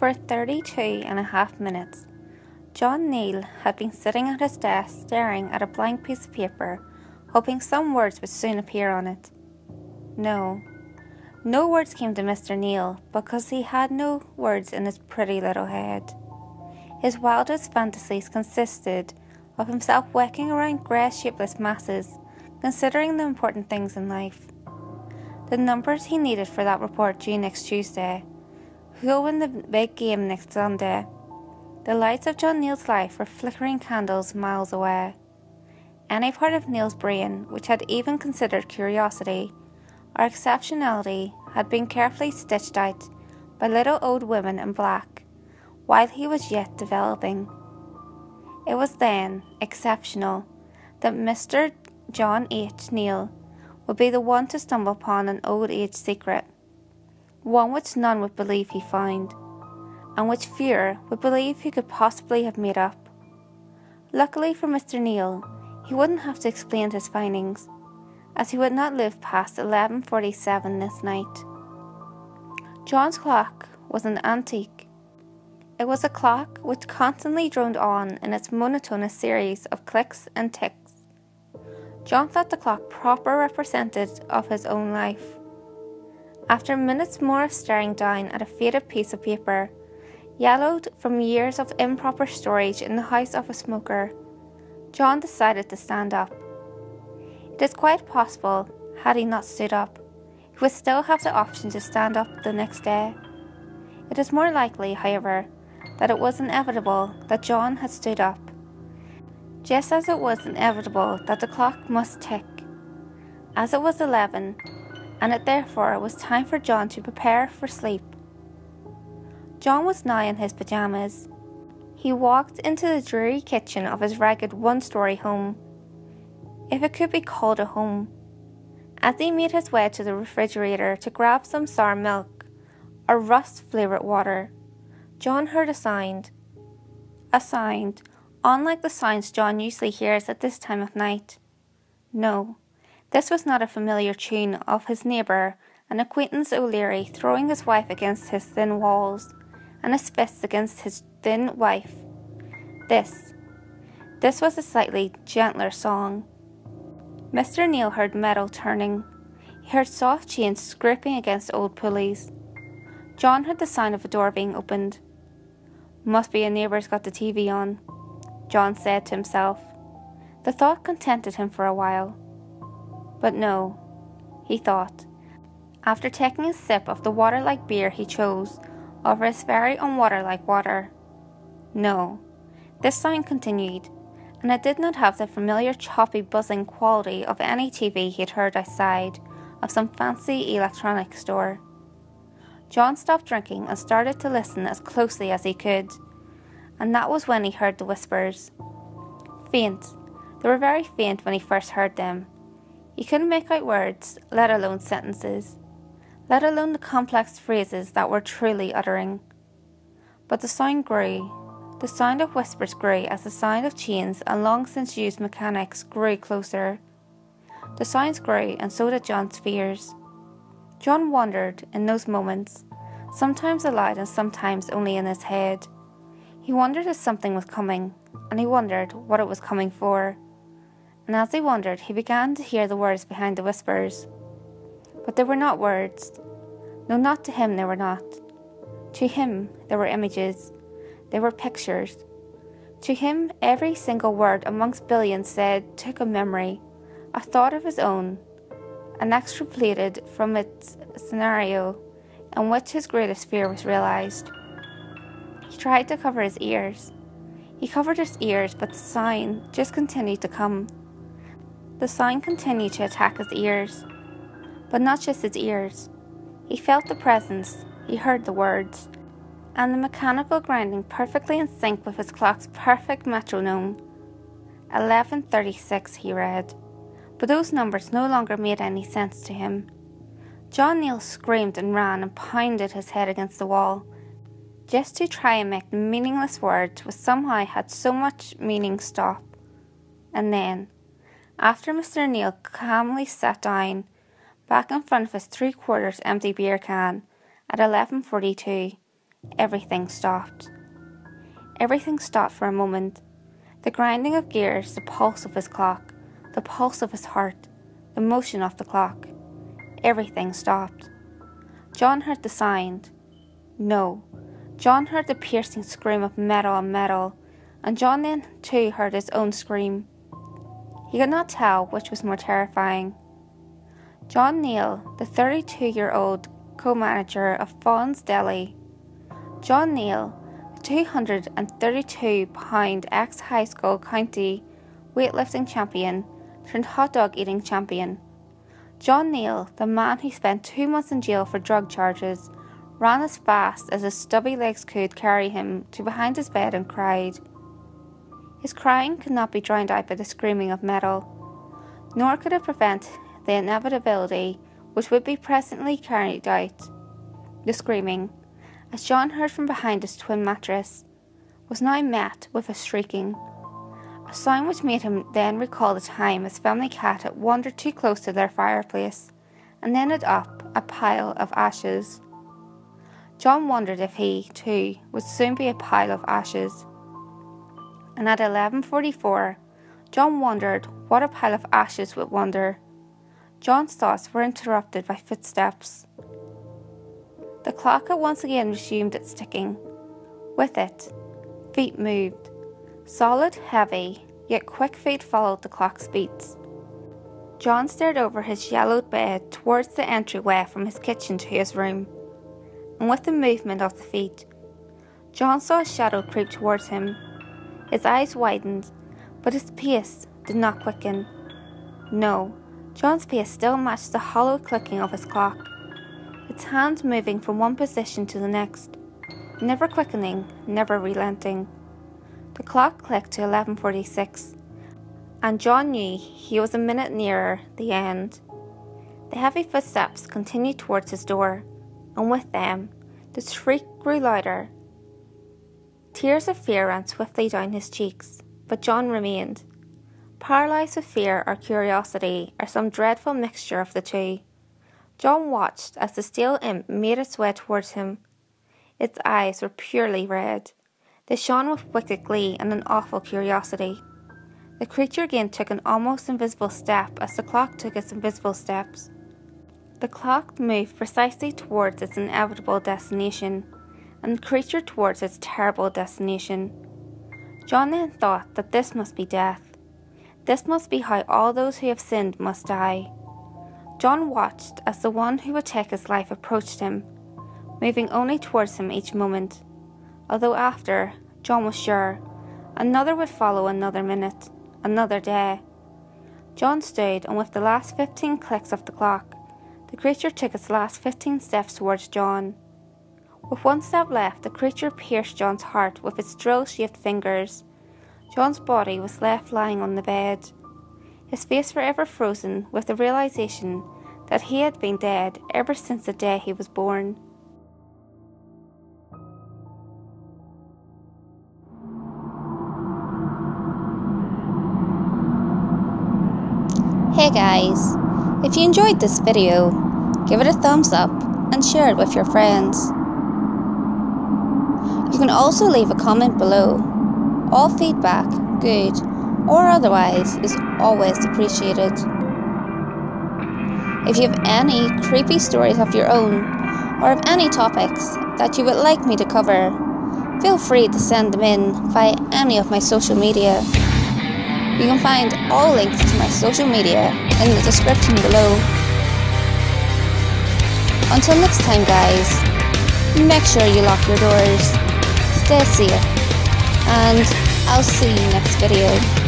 For 32.5 minutes, John Neal had been sitting at his desk staring at a blank piece of paper, hoping some words would soon appear on it. No words came to Mr. Neal because he had no words in his pretty little head. His wildest fantasies consisted of himself walking around grey shapeless masses, considering the important things in life. The numbers he needed for that report due next Tuesday, who will win the big game next Sunday. The lights of John Neal's life were flickering candles miles away. Any part of Neal's brain which had even considered curiosity or exceptionality had been carefully stitched out by little old women in black, while he was yet developing. It was then exceptional that Mr. John H. Neal would be the one to stumble upon an old age secret, one which none would believe he found, and which fewer would believe he could possibly have made up. Luckily for Mr. Neal, he wouldn't have to explain his findings, as he would not live past 11:47 this night. John's clock was an antique. It was a clock which constantly droned on in its monotonous series of clicks and ticks. John thought the clock proper representative of his own life. After minutes more of staring down at a faded piece of paper, yellowed from years of improper storage in the house of a smoker, John decided to stand up. It is quite possible, had he not stood up, he would still have the option to stand up the next day. It is more likely, however, that it was inevitable that John had stood up, just as it was inevitable that the clock must tick, as it was 11, and it therefore was time for John to prepare for sleep. John was now in his pyjamas. He walked into the dreary kitchen of his ragged one-story home, if it could be called a home. As he made his way to the refrigerator to grab some sour milk or rust-flavoured water, John heard a sound, unlike the sounds John usually hears at this time of night. No, this was not a familiar tune of his neighbour and acquaintance O'Leary throwing his wife against his thin walls, and his fists against his thin wife. This was a slightly gentler song. Mr. Neal heard metal turning. He heard soft chains scraping against old pulleys. John heard the sound of a door being opened. Must be a neighbour's got the TV on, John said to himself. The thought contented him for a while. But no, he thought, after taking a sip of the water-like beer he chose over his very unwater-like water. No, this sound continued, and it did not have the familiar choppy buzzing quality of any TV he had heard outside of some fancy electronics store. John stopped drinking and started to listen as closely as he could, and that was when he heard the whispers. Faint. They were very faint when he first heard them. He couldn't make out words, let alone sentences, let alone the complex phrases that were truly uttering. But the sound grew. The sound of whispers grew as the sound of chains and long since used mechanics grew closer. The sounds grew, and so did John's fears. John wondered in those moments, sometimes aloud and sometimes only in his head. He wondered if something was coming, and he wondered what it was coming for. And as he wondered, he began to hear the words behind the whispers. But they were not words. No, not to him they were not. To him they were images. They were pictures. To him every single word amongst billions said took a memory, a thought of his own, and extrapolated from its scenario in which his greatest fear was realised. He tried to cover his ears. He covered his ears, but the sound just continued to come. The sound continued to attack his ears, but not just his ears. He felt the presence, he heard the words, and the mechanical grinding perfectly in sync with his clock's perfect metronome. 11:36, he read, but those numbers no longer made any sense to him. John Neal screamed and ran and pounded his head against the wall, just to try and make the meaningless words which somehow had so much meaning stop. And then, after Mr. Neal calmly sat down, back in front of his 3/4 empty beer can, at 11:42, everything stopped. Everything stopped for a moment. The grinding of gears, the pulse of his clock, the pulse of his heart, the motion of the clock. Everything stopped. John heard the sound. No. John heard the piercing scream of metal on metal, and John then too heard his own scream. He could not tell which was more terrifying. John Neal, the 32-year-old co-manager of Fawn's Deli. John Neal, the 232-pound ex-high school county weightlifting champion turned hot dog eating champion. John Neal, the man who spent 2 months in jail for drug charges, ran as fast as his stubby legs could carry him to behind his bed and cried. His crying could not be drowned out by the screaming of metal, nor could it prevent the inevitability which would be presently carried out. The screaming, as John heard from behind his twin mattress, was now met with a shrieking, a sound which made him then recall the time his family cat had wandered too close to their fireplace and ended up a pile of ashes. John wondered if he, too, would soon be a pile of ashes. And at 11:44, John wondered what a pile of ashes would wonder. John's thoughts were interrupted by footsteps. The clock had once again resumed its ticking. With it, feet moved. Solid, heavy, yet quick feet followed the clock's beats. John stared over his yellowed bed towards the entryway from his kitchen to his room, and with the movement of the feet, John saw a shadow creep towards him. His eyes widened, but his pace did not quicken. No, John's pace still matched the hollow clicking of his clock, its hands moving from one position to the next, never quickening, never relenting. The clock clicked to 11:46, and John knew he was a minute nearer the end. The heavy footsteps continued towards his door, and with them, the shriek grew louder. Tears of fear ran swiftly down his cheeks, but John remained, paralysed with fear or curiosity or some dreadful mixture of the two. John watched as the steel imp made its way towards him. Its eyes were purely red. They shone with wicked glee and an awful curiosity. The creature again took an almost invisible step as the clock took its invisible steps. The clock moved precisely towards its inevitable destination, and the creature towards its terrible destination. John then thought that this must be death. This must be how all those who have sinned must die. John watched as the one who would take his life approached him, moving only towards him each moment, although after, John was sure, another would follow another minute, another day. John stood, and with the last 15 clicks of the clock, the creature took its last 15 steps towards John. With one step left, the creature pierced John's heart with its drill-shaped fingers. John's body was left lying on the bed, his face forever frozen with the realization that he had been dead ever since the day he was born. Hey guys, if you enjoyed this video, give it a thumbs up and share it with your friends. You can also leave a comment below. All feedback, good or otherwise, is always appreciated. If you have any creepy stories of your own, or of any topics that you would like me to cover, feel free to send them in via any of my social media. You can find all links to my social media in the description below. Until next time guys, make sure you lock your doors, stay safe, and I'll see you next video.